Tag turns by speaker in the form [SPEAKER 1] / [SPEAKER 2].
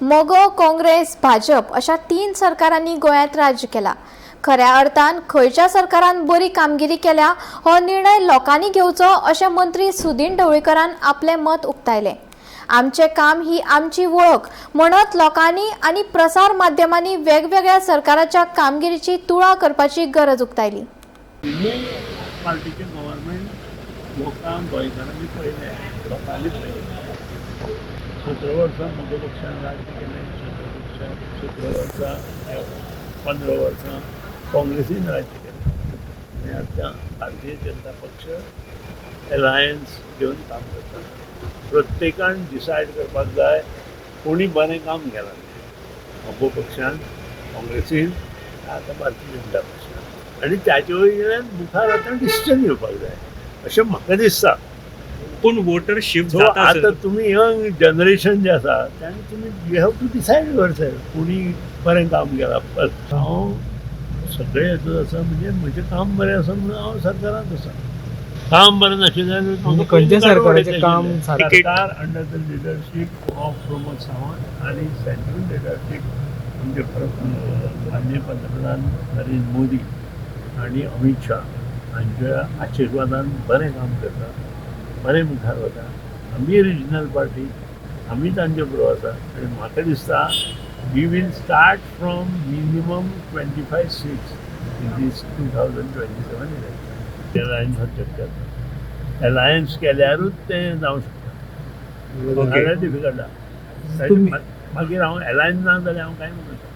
[SPEAKER 1] मोगो, काँग्रेस, भाजप अशा 3 सरकारांनी गोंयांत राज्य केला. खऱ्या अर्थान खंयच्या सरकारान बरी कामगिरी केल्या हो निर्णय लोकांनी घेवचो अशें मंत्री सुदीन ढवळीकरान आपलें मत उक्तायलें. आमचें काम ही आमची वळख म्हणत लोकांनी आनी प्रसार माध्यमांनी वेगवेगळ्या सरकाराच्या कामगिरीची तुळा करपाची गरज उक्तायली.
[SPEAKER 2] पार्टीचे गव्हर्नमेंट लोकांक गोंयकारांनी पळयलें, लोकांनी पळयलें. 17 वर्सां मोठ्या पक्षान राज्य केलें, 17 वर्सां 15 वर्सां काँग्रेसीन राज्य केलें आनी आतां भारतीय जनता पक्ष एलायन्स घेवन काम करता. प्रत्येकान डिसायड करपाक जाय कोणी बरें काम केलां. मोगो पक्षान, काँग्रेसीन, आतां भारतीय जनता पक्षान आनी त्याचे वयल्यान मुखार आतां डिसिजन घेवपाक जाय अशें म्हाका दिसता.
[SPEAKER 3] पूण वोटर शिफ्ट
[SPEAKER 2] सो
[SPEAKER 3] जाता
[SPEAKER 2] आतां तुमी यंग जनरेशन जे आसा तेन्ना तुमी you have to decide yourself कोणी बरें काम केलां. हांव सगळे हातूंत आसा म्हणजे म्हजें काम बरें आसा म्हणून हांव सरकारांत आसा. काम बरें नाशिल्ल्यान
[SPEAKER 4] खंयच्या सरकाराचें काम
[SPEAKER 2] सरकार under the leadership of Pramod Sawant आनी सेंट्रल लिडरशीप म्हणजे माननीय पंतप्रधान नरेंद्र मोदी आनी अमित शाह हांच्या आशिर्वादान बरें काम करता, बरें मुखार वता. आमी रिजनल पार्टी, आमी तांचे बरोबर आसा आनी म्हाका दिसता we will start from minimum 25 seats in these 2027 election. Alliance करता, एलायन्स केल्यारूच तें जावं शकता, नाजाल्यार डिफिकल्ट आहा. मागीर हांव एलायन्स ना जाल्यार हांव कांय म्हणटा.